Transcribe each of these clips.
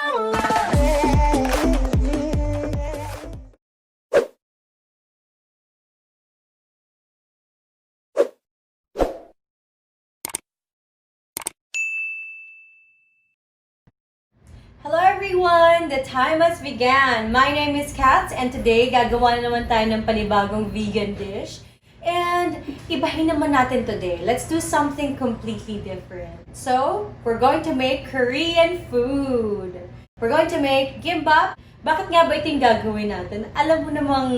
Hello everyone! The time has begun! My name is Kat and today gagawa na naman tayo ng panibagong vegan dish. And ibahin naman natin today. Let's do something completely different. So, we're going to make Korean food. We're going to make Gimbap. Bakit nga ba ito yung gagawin natin? Alam mo namang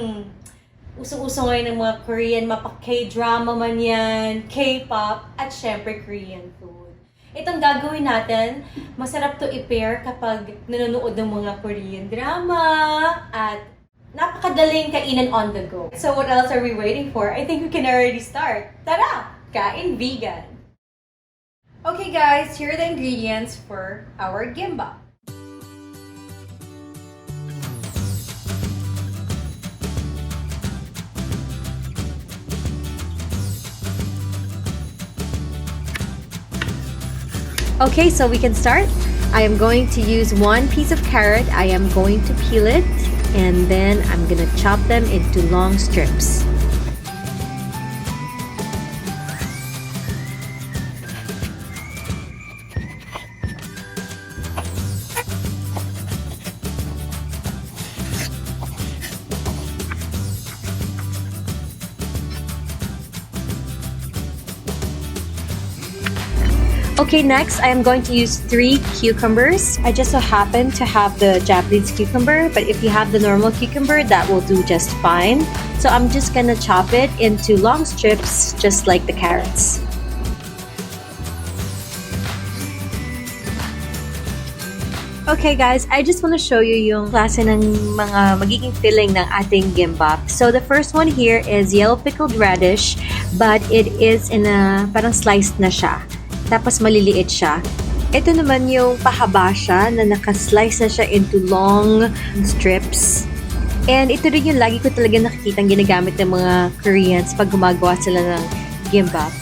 usong-uso ngayon ng mga Korean, mapa-K-drama man yan, K-pop, at syempre Korean food. Itong gagawin natin, masarap to i-pair kapag nanonood ng mga Korean drama at napakadaling kainan on the go. So what else are we waiting for? I think we can already start. Tara! Kain vegan! Okay guys, here are the ingredients for our gimbap. Okay, so we can start. I am going to use one piece of carrot. I am going to peel it and then I'm gonna chop them into long strips. Okay, next I am going to use 3 cucumbers. I just so happen to have the Japanese cucumber, but if you have the normal cucumber, that will do just fine. So I'm just gonna chop it into long strips, just like the carrots. Okay guys, I just want to show you yung klase ng mga magiging filling ng ating gimbap. So the first one here is yellow pickled radish, but it is in a parang sliced na siya. Tapos maliliit siya. Ito naman yung pahaba siya na nakaslice na siya into long strips. And ito rin yung lagi ko talaga nakikitang ginagamit ng mga Koreans pag gumagawa sila ng gimbap.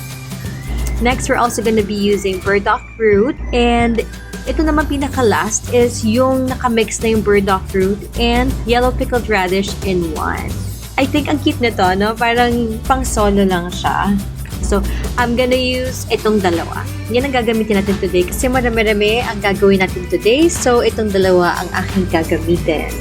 Next, we're also gonna be using burdock root. And ito naman pinaka-last is yung nakamix na yung burdock root and yellow pickled radish in one. I think ang cute nito, no? Parang pang solo lang siya. So, I'm gonna use itong dalawa. Yan ang gagamitin natin today kasi marami-rami ang gagawin natin today. So, itong dalawa ang aking gagamitin.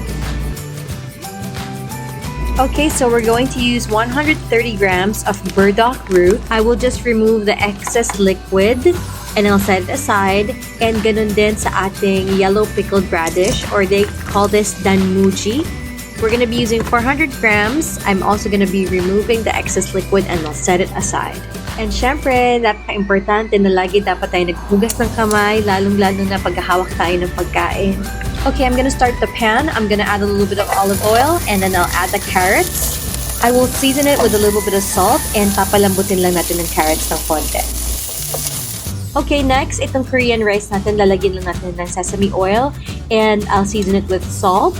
Okay, so we're going to use 130 grams of burdock root. I will just remove the excess liquid and I'll set it aside. And ganun din sa ating yellow pickled radish, or they call this DANMUJI. We're gonna be using 400 grams. I'm also gonna be removing the excess liquid and I'll set it aside. And syempre, napaka-importante na lagi dapat tayo naghugas ng kamay, lalong-lalo na paghahawak tayo ng pagkain. Okay, I'm gonna start the pan. I'm gonna add a little bit of olive oil and then I'll add the carrots. I will season it with a little bit of salt and papalambutin lang natin ng carrots ng konti. Okay, next, itong Korean rice natin, lalagyan lang natin ng sesame oil and I'll season it with salt.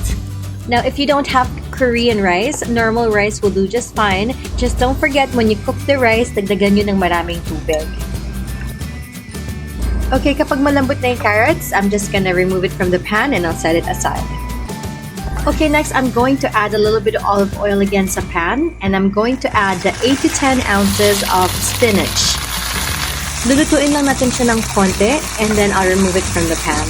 Now, if you don't have Korean rice, normal rice will do just fine. Just don't forget when you cook the rice, dagdagan nyo ng maraming tubig. Okay, kapag malambot na yung carrots, I'm just gonna remove it from the pan and I'll set it aside. Okay, next I'm going to add a little bit of olive oil again sa pan and I'm going to add the 8 to 10 ounces of spinach. Lulutuin lang natin siya ng konti and then I'll remove it from the pan.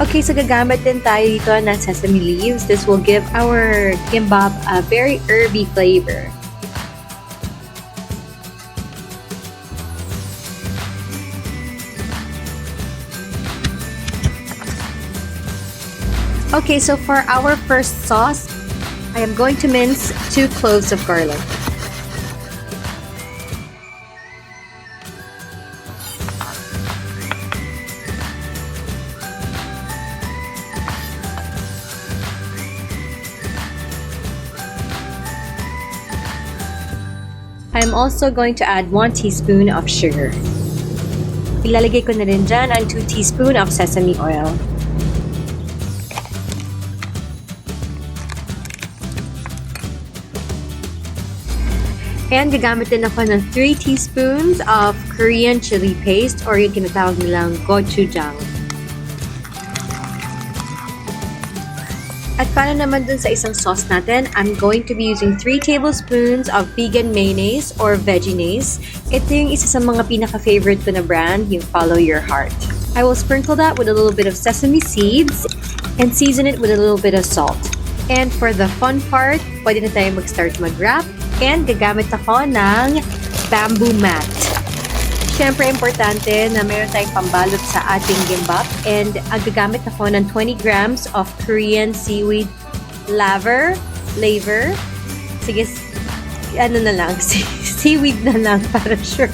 Okay, so gagamit din tayo dito ng sesame leaves. This will give our gimbap a very herby flavor. Okay, so for our first sauce, I am going to mince 2 cloves of garlic. I'm also going to add 1 teaspoon of sugar. Ilalagay ko na rin dyan ang 2 teaspoon of sesame oil. And gagamit din ako ng 3 teaspoons of Korean chili paste or yung tinatawag nilang gochujang. At para naman dun sa isang sauce natin, I'm going to be using 3 tablespoons of vegan mayonnaise or veggiennaise. Ito yung isa sa mga pinaka-favorite ko na brand, yung Follow Your Heart. I will sprinkle that with a little bit of sesame seeds and season it with a little bit of salt. And for the fun part, pwede na tayo mag-start mag-wrap. And gagamit ako ng bamboo mat. Siyempre, importante na meron tayong pambalot sa ating gimbap. And gagamit ako ng 20 grams of Korean seaweed LAVER. Sige, ano na lang, seaweed na lang para sure.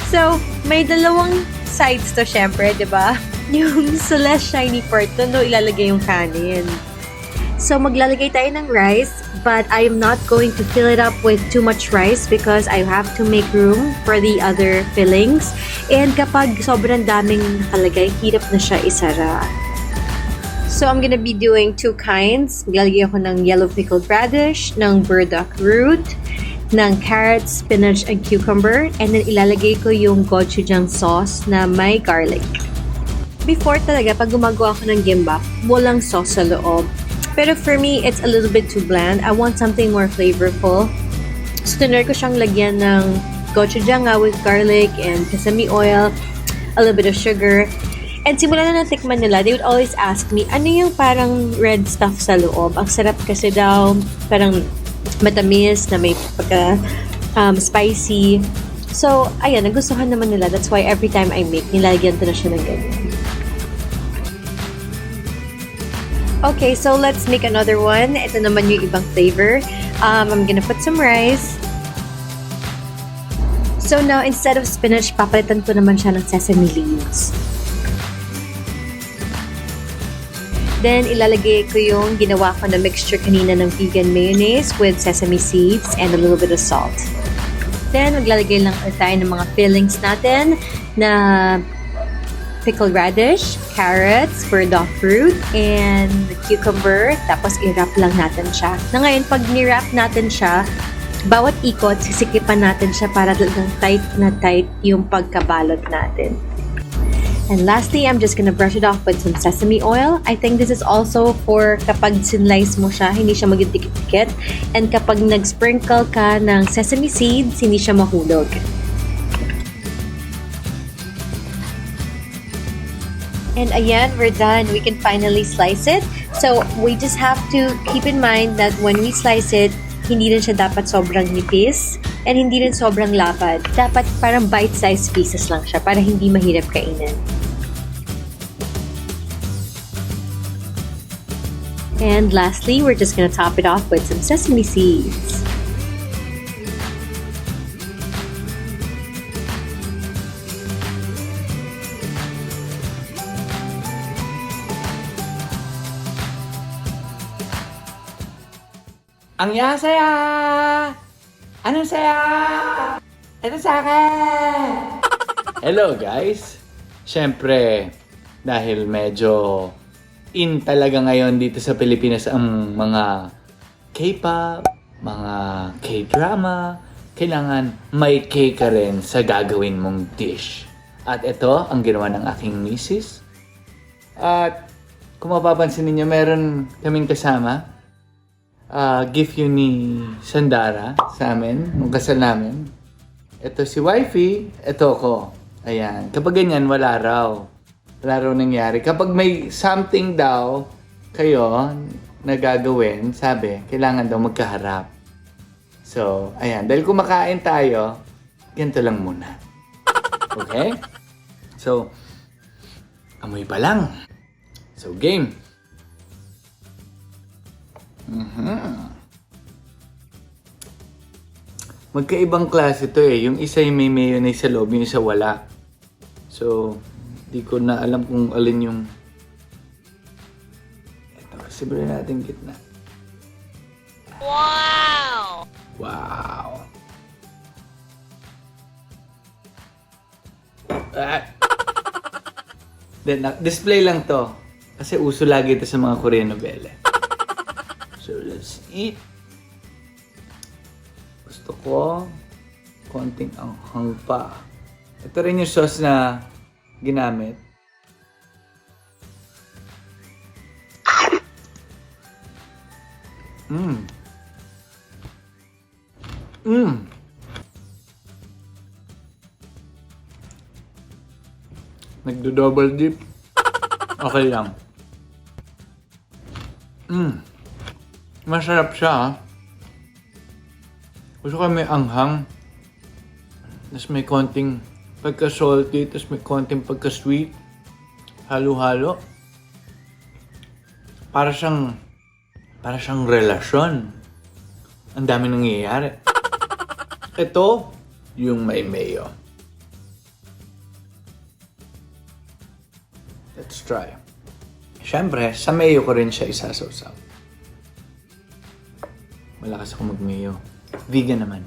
So, may dalawang sides to syempre, di ba? Yung sa less shiny part, doon ilalagay yung kanin. So, maglalagay tayo ng rice, but I am not going to fill it up with too much rice because I have to make room for the other fillings. And kapag sobrang daming nakalagay, hirap na siya isara. So, I'm gonna be doing 2 kinds. Maglalagay ako ng yellow pickled radish, ng burdock root, ng carrots, spinach, and cucumber. And then, ilalagay ko yung gochujang sauce na may garlic. Before talaga, pag gumagawa ako ng gimbap, walang sauce sa loob. Pero for me, it's a little bit too bland. I want something more flavorful. So, tinry ko siyang lagyan ng gochujang with garlic and sesame oil, a little bit of sugar. And simula na natikman nila, they would always ask me, ano yung parang red stuff sa loob? Ang sarap kasi daw, parang matamis na may pagka spicy. So, ayan, nagustuhan naman nila. That's why every time I make, nilalagyan ko na siya ng ganyan. Okay, so let's make another one. Ito naman yung ibang flavor. I'm gonna put some rice. So now, instead of spinach, papalitan ko naman siya ng sesame leaves. Then, ilalagay ko yung ginawa ko na mixture kanina ng vegan mayonnaise with sesame seeds and a little bit of salt. Then, maglalagay lang tayo ng mga fillings natin na pickled radish, carrots, burdock root, and cucumber. Tapos, i-wrap lang natin siya. Na ngayon, pag ni-wrap natin siya, bawat ikot, sisikipan natin siya para talagang tight na tight yung pagkabalot natin. And lastly, I'm just gonna brush it off with some sesame oil. I think this is also for kapag sinlice mo siya, hindi siya maging dikit-dikit. And kapag nag-sprinkle ka ng sesame seeds, hindi siya mahulog. And ayan, we're done. We can finally slice it. So, we just have to keep in mind that when we slice it, hindi rin siya dapat sobrang nipis and hindi rin sobrang lapad. Dapat parang bite-sized pieces lang siya para hindi mahirap kainin. And lastly, we're just gonna top it off with some sesame seeds. Ang saya! Anong saya? Ito sa akin! Hello guys! Siyempre, dahil medyo in talaga ngayon dito sa Pilipinas ang mga K-pop, mga K-drama, kailangan may K ka rin sa gagawin mong dish. At ito ang ginawa ng aking misis. At kung mapapansin ninyo, meron kaming kasama. Gift yun ni Sandara sa amin, nung kasal namin. Ito si wifey, ito ko. Ayan, kapag ganyan, wala raw nangyari. Kapag may something daw kayo na gagawin, sabi, kailangan daw magkaharap. So, ayan, dahil kumakain tayo, ganito lang muna. Okay? So, amoy pa lang. So, game. Magkaibang klase ito eh. Yung isa yung may mayonnaise sa loob, yung isa wala. So, di ko na alam kung alin yung... Ito, sibre natin gitna. Wow! Wow! Then, display lang to. Kasi uso lagi ito sa mga Korean novela. So, let's eat. Gusto ko konting anghang pa. Ito rin yung sauce na ginamit. Nagdo-double dip. Okay lang. Masarap siya. Gusto ko may anghang. Tapos may konting pagka-salty. Tapos may konting pagka-sweet. Halo-halo. Para siyang relasyon. Ang dami nangyayari. Ito, yung may mayo. Let's try. Siyempre, sa mayo ko rin siya isasawsaw. Malakas ako mag-mayo. Vegan naman.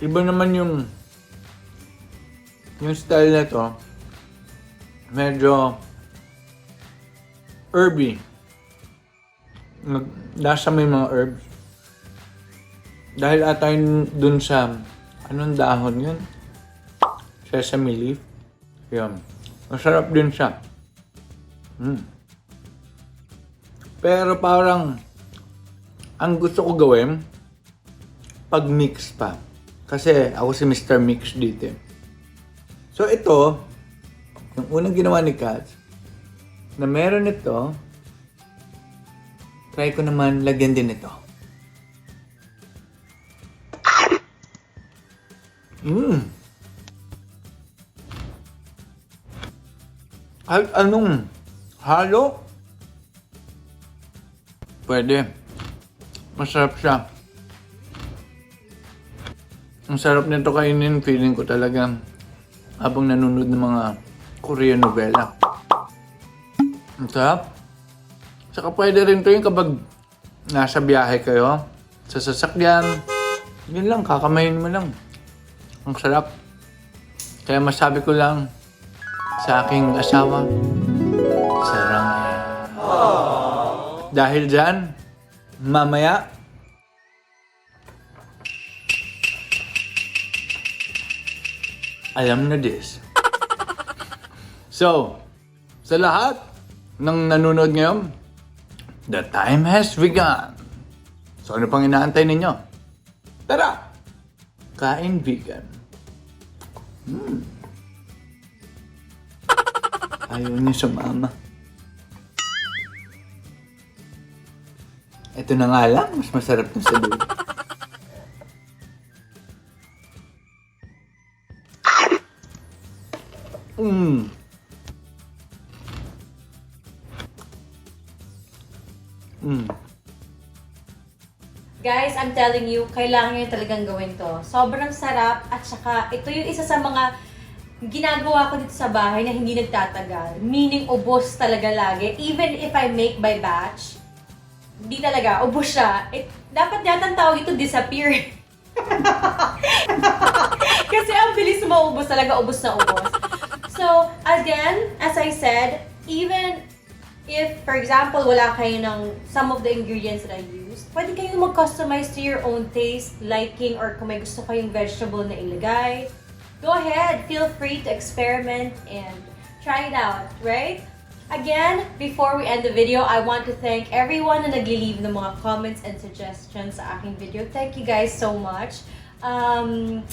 Iba naman yung style na to. Medyo herby. Nasa may mga herbs. Dahil ata yun dun sa, anong dahon yun? Sesame leaf. Yun. Masarap din siya. Pero parang, ang gusto ko gawin, pag-mix pa. Kasi ako si Mr. Mix dito. So ito, yung unang ginawa ni Kat, na meron ito, try ko naman lagyan din ito. Kahit anong halo, pwede. Masarap siya. Ang sarap nito kainin, feeling ko talaga habang nanonood ng mga Korean novela. Ang sarap. Saka pwede rin ito yung kapag nasa biyahe kayo, sa sasakyan, yun lang, kakamayin mo lang. Ang sarap. Kaya masabi ko lang sa aking asawa, sarang. Dahil dyan, mamaya, alam na this. So, sa lahat ng nanonood ngayon, the time has begun. So, ano pang inaantay ninyo? Tara! Kain vegan. Ayaw niyo sumama. Ito na nga lang, mas masarap na sa dulo. Guys, I'm telling you, kailangan nyo talagang gawin to. Sobrang sarap at saka ito yung isa sa mga ginagawa ko dito sa bahay na hindi nagtatagal. Meaning, ubos talaga lagi. Even if I make by batch, hindi talaga, ubos siya. Dapat yata ang tawag ito, disappear. Kasi ang bilis maubos talaga, ubos na ubos. So, again, as I said, even if, for example, wala kayo ng some of the ingredients that I used, pwede kayong mag-customize to your own taste, liking, or kung may gusto kayong vegetable na ilagay. Go ahead, feel free to experiment and try it out, right? Again, before we end the video, I want to thank everyone na nag-leave ng mga comments and suggestions sa aking video. Thank you guys so much. And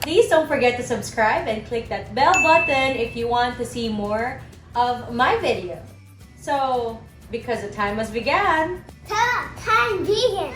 please don't forget to subscribe and click that bell button if you want to see more of my video. So, because the time has begun. Time vegan.